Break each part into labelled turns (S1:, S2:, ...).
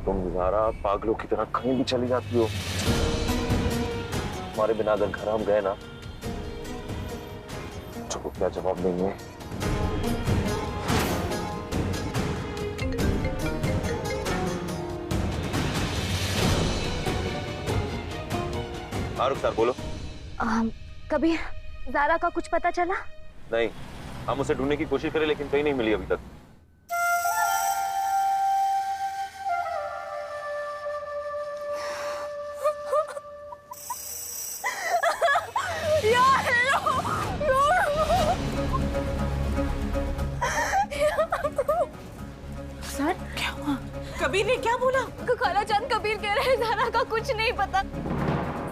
S1: तुम ज़ारा पागलों की तरह कहीं भी चली जाती हो। हमारे बिना अगर घर हम गए ना, तो क्या जवाब देंगे? हाँ रुखसार बोलो।
S2: कबीर, ज़ारा का कुछ पता चला?
S1: नहीं, हम उसे ढूंढने की कोशिश करें लेकिन कहीं नहीं मिली अभी तक।
S3: सर क्या हुआ? कबीर ने क्या बोला?
S2: खाला जान, कबीर कह रहे हैं ज़ारा का कुछ नहीं पता।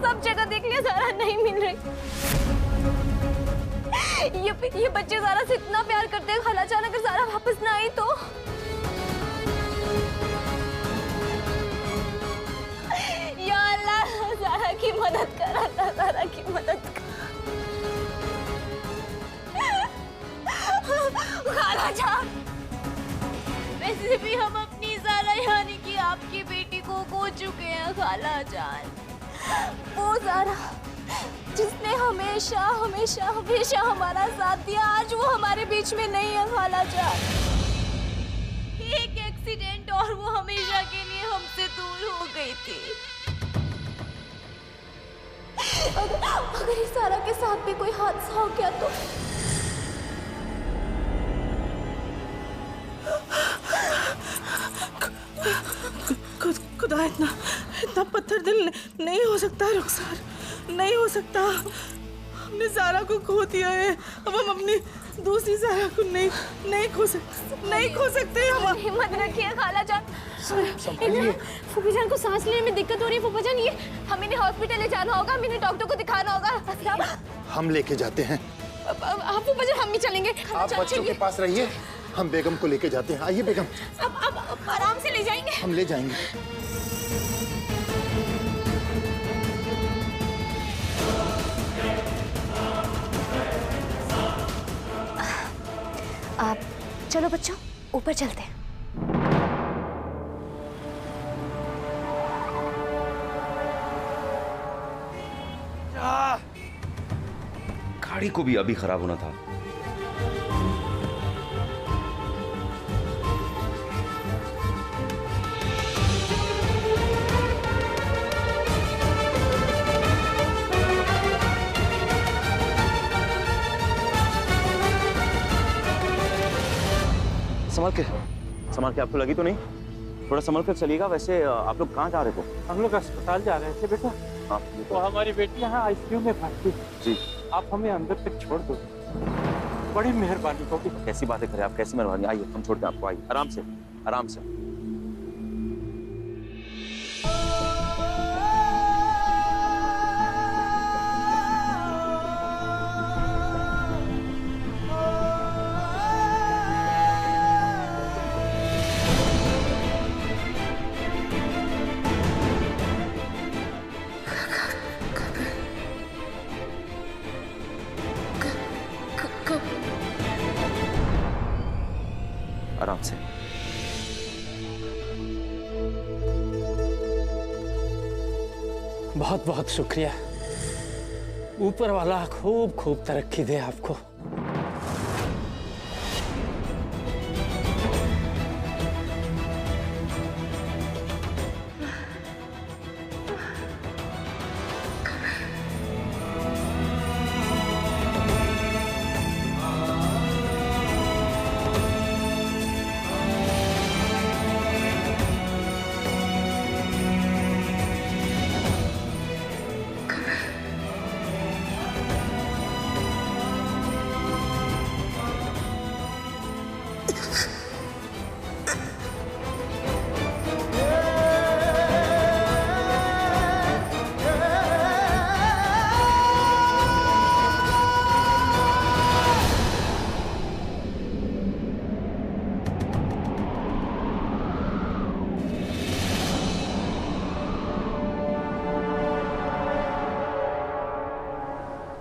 S2: सब जगह देख लिया, ज़ारा नहीं मिल रही। ये बच्चे ज़ारा से इतना प्यार करते हैं खाला जान, अगर ज़ारा वापस ना आई तो। या अल्लाह, ज़ारा की मदद कर, अल्लाह ज़ारा की मदद कर। खाला जान, वैसे भी हम अपनी ज़ारा यानी कि आपकी बेटी को खो चुके हैं खाला जान। वो ज़ारा जिसने हमेशा हमेशा हमेशा हमारा साथ दिया, आज वो हमारे बीच में नहीं है खाला जान। एक एक्सीडेंट और वो हमेशा के लिए हमसे दूर हो गई थी। अगर इस ज़ारा के साथ भी कोई हादसा हो गया तो।
S3: खुदा, इतना पत्थर दिल नहीं हो सकता रुखसार, नहीं हो सकता। हमने ज़ारा को खो दिया है, अब हम अपनी दूसरी ज़ारा को नहीं खो सकते। हम
S2: हिम्मत रखिए खाला जान। फूफी जान को सांस लेने में दिक्कत हो रही है। फूफा जान, ये हमें हॉस्पिटल ले जाना होगा, हमें डॉक्टर को दिखाना होगा।
S4: हम लेके जाते हैं।
S2: आप फूफा जान, हम भी चलेंगे।
S4: आप बच्चों के पास रहिए, हम बेगम को लेके जाते हैं। आइए बेगम।
S2: अब आराम से ले जाएंगे।
S4: हम ले जाएंगे।
S2: आप चलो बच्चों, ऊपर चलते हैं।
S1: गाड़ी को भी अभी खराब होना था। संभाल के, आपको लगी तो नहीं? थोड़ा संभल कर चलिएगा। वैसे आप लोग कहाँ जा रहे थे?
S5: हम लोग अस्पताल जा रहे थे बेटा।
S1: हाँ
S5: तो हमारी बेटी यहाँ आईसीयू में भर्ती।
S1: जी।
S5: आप हमें अंदर तक छोड़ दो, बड़ी मेहरबानी होगी।
S1: कैसी बातें करें आप, कैसी मेहरबानी। आइए हम छोड़ते हैं आपको, आइए आराम से, आराम से। आराम से।
S5: बहुत बहुत शुक्रिया। ऊपर वाला खूब खूब तरक्की दे आपको।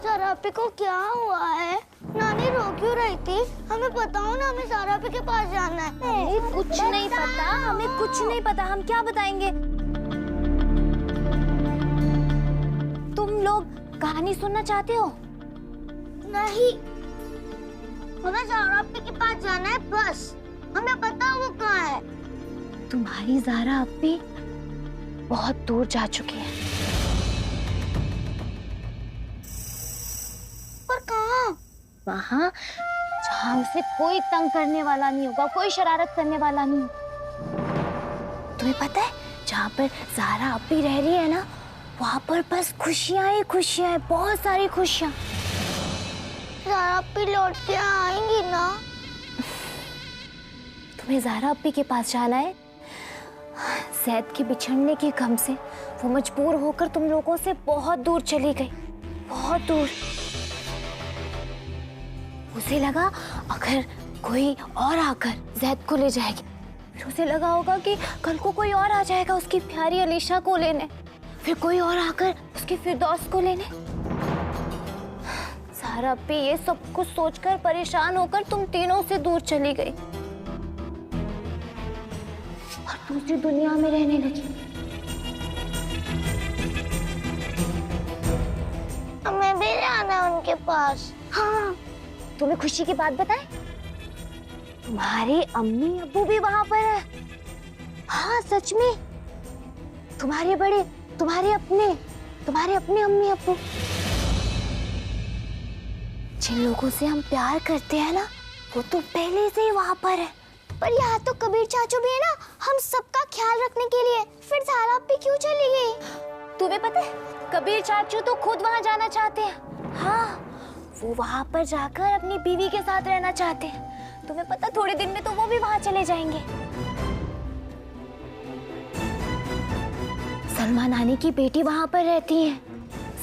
S6: सरापी को क्या हुआ है? नानी रो क्यों रही बेटी, हमें बताओ ना, हमें ज़ारा आपी के पास जाना है।
S2: हमें कुछ नहीं पता, हमें कुछ नहीं पता, हम क्या बताएंगे? तुम लोग कहानी सुनना चाहते हो?
S6: नहीं, हमें ज़ारा आपी के पास जाना है बस। हमें पता वो कहाँ है।
S2: तुम्हारी ज़ारा अपी बहुत दूर जा चुकी है।
S6: पर कहाँ?
S2: वहाँ जहाँ उसे कोई तंग करने वाला नहीं होगा, कोई शरारत करने वाला नहीं होगा। तुम्हें पता है जहाँ पर ज़ारा अपी रह रही है ना, वहाँ पर बस खुशियाँ ही खुशियाँ हैं, बहुत सारी खुशियाँ।
S6: ज़ारा आपी लौट के आएंगी ना?
S2: तुम्हें ज़ारा अपी के पास जाना है। ज़ैद के बिछड़ने के गम से वो मजबूर होकर तुम लोगों से बहुत दूर चली गई, बहुत दूर। उसे लगा अगर कोई और आकर ज़ैद को ले जाएगी, फिर उसे लगा होगा कि कल को कोई और आ जाएगा उसकी प्यारी अलीशा को लेने, फिर कोई और आकर उसके फिरदौस को लेने। ज़ारा अपी ये सब कुछ सोचकर परेशान होकर तुम तीनों से दूर चली गई और दूसरी दुनिया में रहने लगी।
S6: हमें भी जाना है उनके पास।
S2: हाँ, तुम्हें खुशी की बात बताएं? तुम्हारे अम्मी अब्बू भी वहां पर है। हाँ सच में, तुम्हारे अपने अम्मी अब्बू, जिन लोगों से हम प्यार करते हैं ना, वो तो पहले से ही वहां पर है।
S6: पर यहाँ तो कबीर चाचू भी है ना, हम सबका ख्याल रखने के लिए। फिर ज़ारा आपी क्यों चली गई?
S2: तुम्हें पता है, कबीर चाचू तो खुद वहां जाना चाहते हैं। हाँ, वो वहां पर जाकर अपनी बीवी के साथ रहना चाहते हैं। तुम्हें पता, थोड़े दिन में तो वो भी वहां चले जाएंगे। सलमा नानी की बेटी वहां पर रहती है।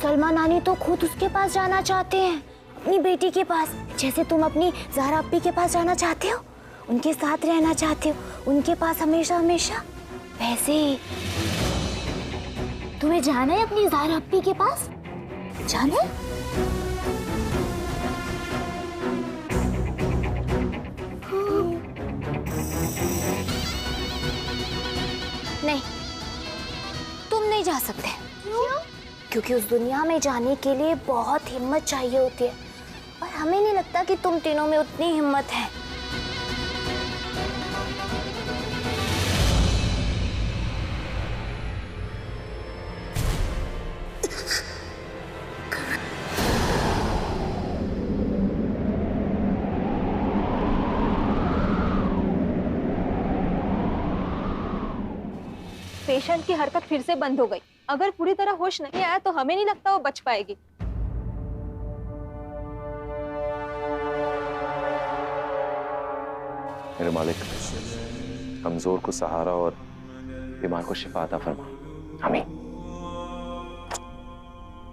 S2: सलमा नानी तो खुद उसके पास जाना चाहते हैं, अपनी बेटी के पास, जैसे तुम अपनी ज़ारा अपी के पास जाना चाहते हो, उनके साथ रहना चाहते हो, उनके पास हमेशा हमेशा। वैसे ही तुम्हें जाना है अपनी ज़ारा अपी के पास? जाना है? नहीं, तुम नहीं जा सकते।
S6: क्यों?
S2: क्योंकि उस दुनिया में जाने के लिए बहुत हिम्मत चाहिए होती है, और हमें नहीं लगता कि तुम तीनों में उतनी हिम्मत है।
S7: पेशेंट की हरकत फिर से बंद हो गई। अगर पूरी तरह होश नहीं आया तो हमें नहीं लगता वो बच पाएगी।
S1: मेरे मालिक, कमजोर को सहारा और बीमार को शिफा अता फरमा। आमीन।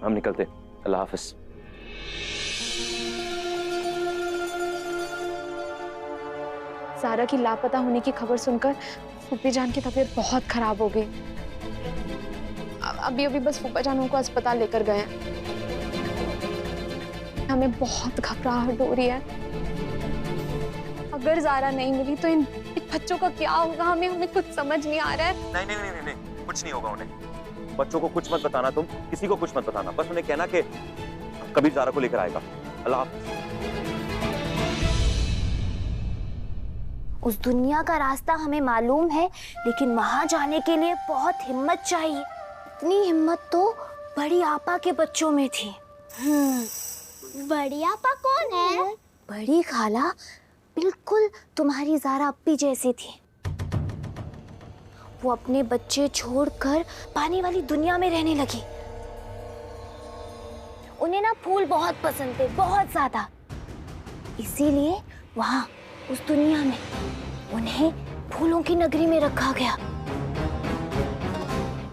S1: हम निकलते। अल्लाह हाफिज।
S7: ज़ारा की लापता होने की खबर सुनकर फूफी जान की तबीयत बहुत खराब हो गई। अभी बस फूफा जान उनको अस्पताल लेकर गए हैं। हमें बहुत घबराहट हो रही है। अगर ज़ारा नहीं मिली तो इन बच्चों का क्या होगा, हमें कुछ समझ नहीं आ रहा है।
S1: नहीं, कुछ नहीं होगा उन्हें। बच्चों को कुछ मत बताना, तुम किसी को कुछ मत बताना, बस उन्हें कहना कि कबीर ज़ारा को लेकर आएगा। अल्लाह हाफिज।
S2: उस दुनिया का रास्ता हमें मालूम है, लेकिन वहां जाने के लिए बहुत हिम्मत चाहिए। इतनी हिम्मत तो बड़ी आपा के बच्चों में थी।
S6: बड़ी आपा कौन है?
S2: बड़ी खाला बिल्कुल तुम्हारी ज़ारा अपी जैसी थी। वो अपने बच्चे छोड़कर पानी वाली दुनिया में रहने लगी। उन्हें ना फूल बहुत पसंद थे, बहुत ज्यादा। इसीलिए वहां उस दुनिया में उन्हें फूलों की नगरी में रखा गया।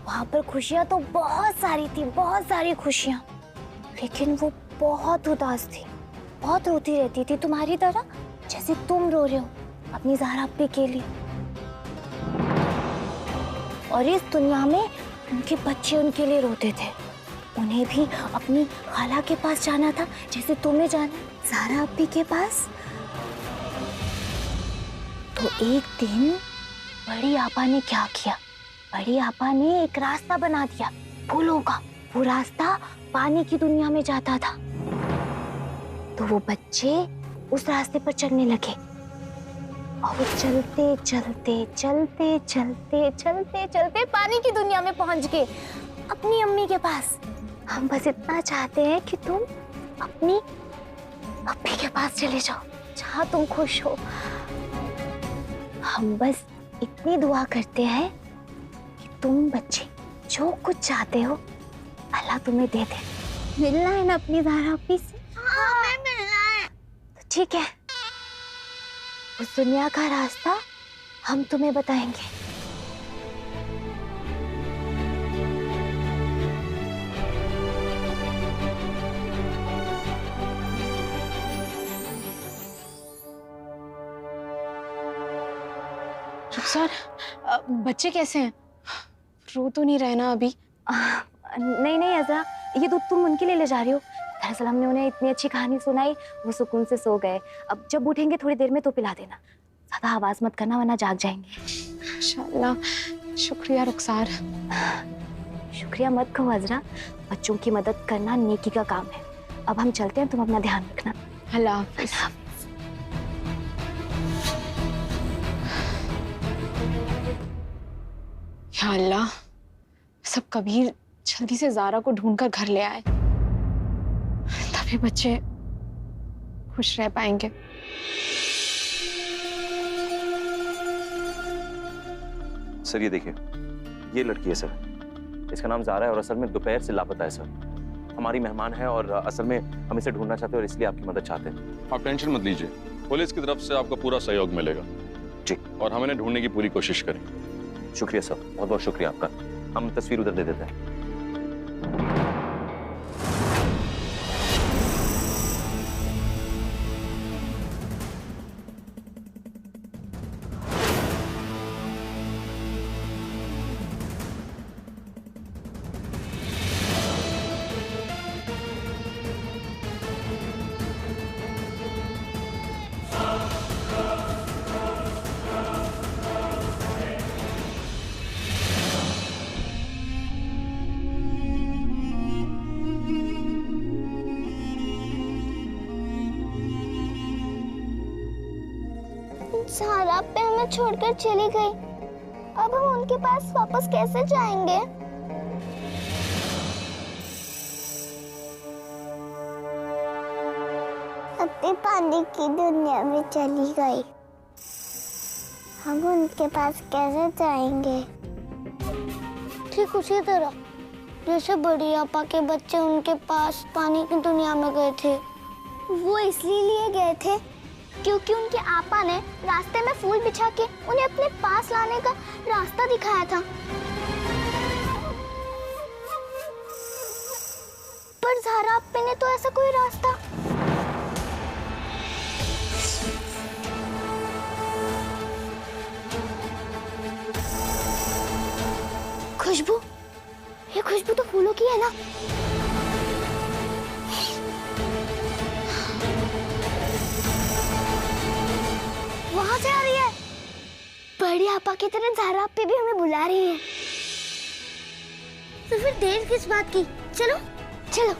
S2: वहां पर खुशियां तो बहुत सारी थी, बहुत सारी खुशियां, लेकिन वो बहुत उदास थी, बहुत रोती रहती थी, तुम्हारी तरह, जैसे तुम रो रहे हो अपनी ज़ारा अपी के लिए। और इस दुनिया में उनके बच्चे उनके लिए रोते थे। उन्हें भी अपनी खाला के पास जाना था, जैसे तुम्हें जाना ज़ारा अपी के पास।
S6: तो एक दिन बड़ी आपा ने क्या किया, बड़ी आपा ने एक रास्ता बना दिया फूलों का। वो रास्ता पानी की दुनिया में जाता था, तो वो बच्चे उस रास्ते पर चलने लगे और वो चलते चलते चलते चलते चलते चलते पानी की दुनिया में पहुंच गए, अपनी अम्मी के पास। हम बस इतना चाहते हैं कि तुम अपनी अम्मी के पास चले जाओ, जहाँ तुम खुश हो। हम बस इतनी दुआ करते हैं कि तुम बच्चे जो कुछ चाहते हो अल्लाह तुम्हें दे दे। मिलना है ना अपनी ज़ारा अपी से? हाँ, हमें मिलना है। तो ठीक है, उस दुनिया का रास्ता हम तुम्हें बताएंगे।
S7: रुखसार, बच्चे कैसे हैं? रो तो नहीं रहे ना अभी?
S6: नहीं नहीं अज़रा, ये दूध तुम उनके लिए ले जा रही हो? दरअसल हमने उन्हें इतनी अच्छी कहानी सुनाई, वो सुकून से सो गए। अब जब उठेंगे थोड़ी देर में तो पिला देना, ज्यादा आवाज मत करना वरना जाग जाएंगे।
S7: इंशाल्लाह। शुक्रिया रुखसार।
S6: शुक्रिया मत कहो अज़रा, बच्चों की मदद करना नेकी का काम है। अब हम चलते हैं, तुम अपना ध्यान रखना।
S7: अल्लाह हाफिज। या अल्लाह, सब कबीर जल्दी से ज़ारा को ढूंढकर घर ले आए, तभी बच्चे खुश रह पाएंगे।
S1: सर ये देखिए, ये लड़की है सर, इसका नाम ज़ारा है और असल में दोपहर से लापता है सर। हमारी मेहमान है और असल में हम इसे ढूंढना चाहते हैं और इसलिए आपकी मदद चाहते हैं।
S8: आप टेंशन मत लीजिए, पुलिस की तरफ से आपको पूरा सहयोग मिलेगा
S1: जी,
S8: और हम इन्हें ढूंढने की पूरी कोशिश करेंगे।
S1: शुक्रिया सर, बहुत बहुत शुक्रिया आपका। हम तस्वीर उधर दे देते हैं।
S6: ज़ारा पे हमें छोड़कर चली गई, अब हम उनके पास वापस कैसे जाएंगे? अपनी पानी की दुनिया में चली गई, हम उनके पास कैसे जाएंगे? ठीक उसी तरह जैसे बड़ी आपा के बच्चे उनके पास पानी की दुनिया में गए थे। वो इसलिए लिए गए थे क्योंकि उनके आपा ने रास्ते में फूल बिछा के उन्हें अपने पास लाने का रास्ता दिखाया था। पर ज़ारा आपे ने तो ऐसा कोई रास्ता। खुशबू, ये खुशबू तो फूलों की है ना? वहां से आ रही है। बड़ी आपा की तरह ज़ारा आपी भी हमें बुला रही है। तो फिर देर किस बात की? चलो चलो।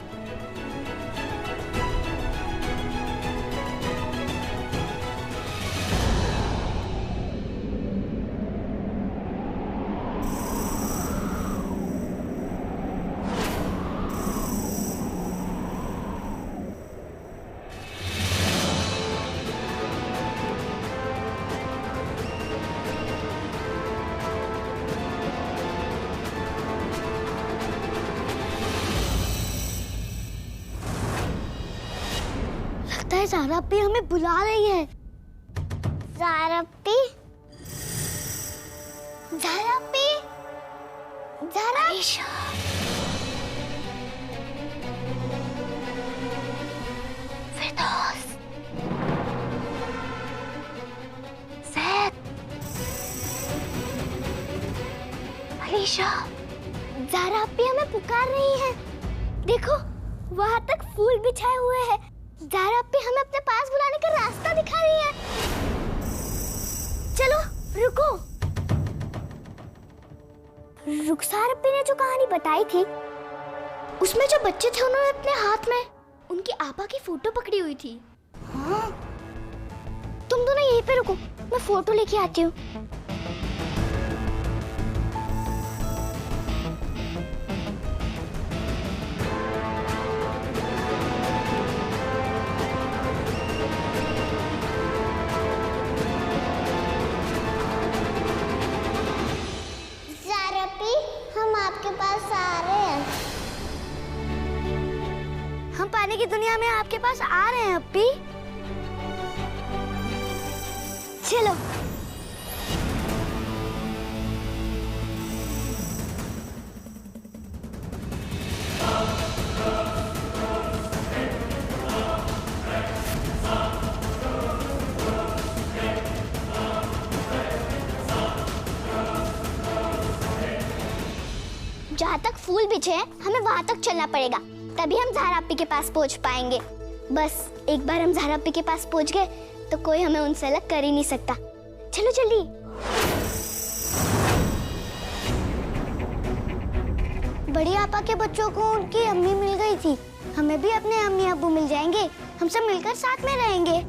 S6: ज़ारा अपी हमें बुला रही है। ज़ारा अपी, ज़ारा अपी, ज़ारा फिरदौस, ज़ैद, अलीशा, ज़ारा अपी हमें पुकार रही है। देखो वहां तक फूल बिछाए हुए हैं। ज़ारा अपी हमें अपने पास बुलाने का रास्ता दिखा रही है। रुखसार अप्पी ने जो कहानी बताई थी उसमें जो बच्चे थे उन्होंने अपने हाथ में उनकी आपा की फोटो पकड़ी हुई थी। हाँ, तुम दोनों यहीं पे रुको, मैं फोटो लेके आती हूँ। हम आपके पास आ रहे हैं। हम पानी की दुनिया में आपके पास आ रहे हैं अप्पी। चलो। जहाँ तक फूल बिछे हैं हमें वहाँ तक चलना पड़ेगा, तभी हम ज़हरा अप्पी के पास पहुँच पाएंगे। बस एक बार हम ज़हरा अप्पी के पास पहुँच गए तो कोई हमें उनसे अलग कर ही नहीं सकता। चलो जल्दी। बड़ी आपा के बच्चों को उनकी अम्मी मिल गई थी, हमें भी अपने अम्मी अब्बू मिल जाएंगे। हम सब मिलकर साथ में रहेंगे।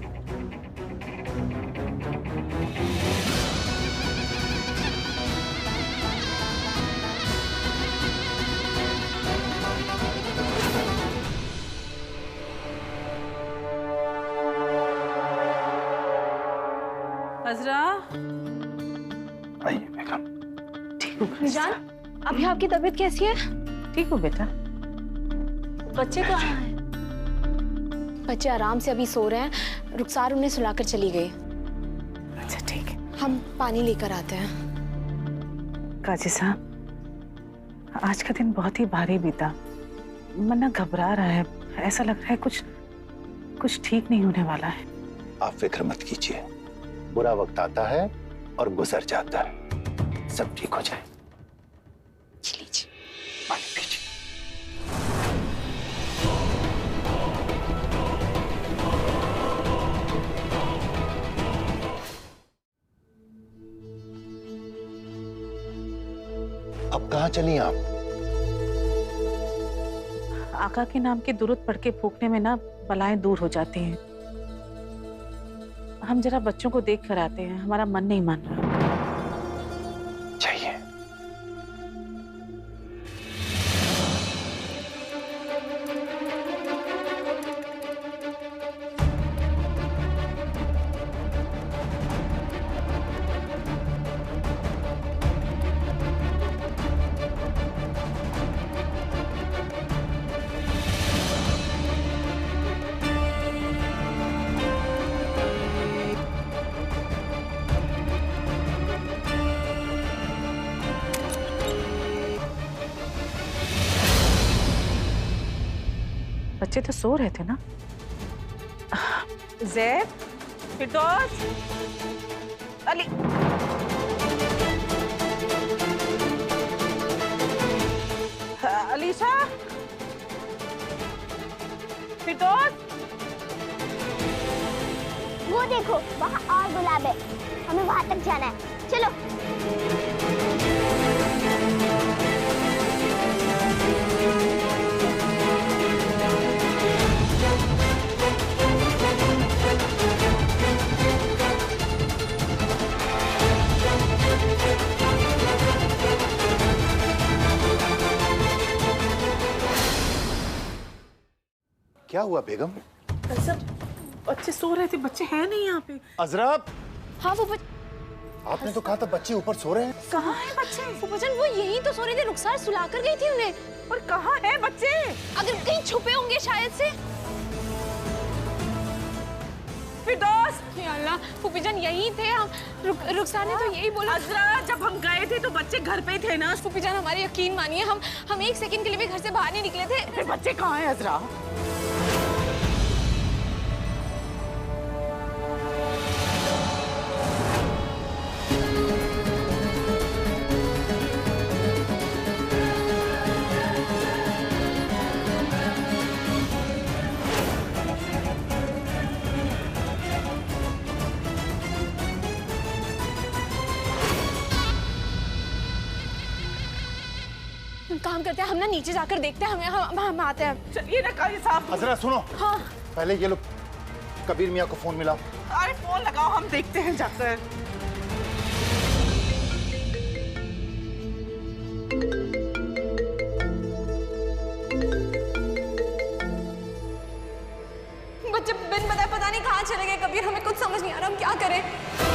S3: अजरा,
S1: आइए बेगम।
S3: ठीक हो
S7: जान, अभी आपकी तबीयत कैसी है?
S3: ठीक हो बेटा? बच्चे कहाँ हैं?
S7: बच्चे आराम से अभी सो रहे हैं। रुखसार उन्हें सुलाकर चली गई।
S3: अच्छा ठीक है।
S7: हम पानी लेकर आते हैं।
S3: काजी साहब, आज का दिन बहुत ही भारी बीता। मन ना घबरा रहा है, ऐसा लग रहा है कुछ ठीक नहीं होने वाला है।
S4: आप फिक्र मत कीजिए, बुरा वक्त आता है और गुजर जाता है, सब ठीक हो जाए।
S7: लीजिए
S4: पानी पीजिए। अब कहाँ चली आप?
S3: आका के नाम की दुरूद पढ़ के फूकने में ना बलाएं दूर हो जाती हैं। हम जरा बच्चों को देख कर आते हैं, हमारा मन नहीं मान रहा।
S4: चाहिए।
S3: बच्चे तो सो रहे थे ना? ज़ैद, फिरदौस, अली, अलीशा, फिरदौस।
S6: वो देखो वहाँ और गुलाब है, हमें वहाँ तक जाना है। चलो।
S4: क्या हुआ बेगम?
S3: सब बच्चे सो रहे थे, बच्चे हैं नहीं यहाँ पे।
S4: अजरा,
S7: हाँ वो
S4: आपने तो कहा था बच्चे ऊपर सो रहे हैं।
S3: कहाँ है बच्चे?
S7: फूफाजान वो यहीं तो सो रहे थे। रुखसार सुला कर गई थी उन्हें।
S3: और कहाँ है बच्चे?
S7: अगर कहीं छुपे होंगे शायद से।
S3: फिरदौस,
S7: या अल्लाह, फूफाजान यहीं थे हम। रुखसार ने तो यही बोला।
S3: अजरा, जब हम गए थे तो बच्चे घर पे ही थे ना?
S7: फूफाजान हमारे यकीन मानिए, हम एक सेकंड के लिए भी घर से बाहर नहीं निकले थे।
S3: फिर बच्चे कहाँ हैं अजरा?
S7: काम करते हैं, हम ना नीचे जाकर देखते हैं, हम आते हैं।
S3: चलिए ना काजी साहब।
S4: हजरा सुनो,
S7: हाँ
S4: पहले ये लोग कबीर मियाँ को फोन मिलाओ।
S3: अरे फोन लगाओ, हम देखते हैं जाकर।
S7: बच्चे बिन बताए पता नहीं कहाँ चले गए कबीर, हमें कुछ समझ नहीं आ रहा, हम क्या करें।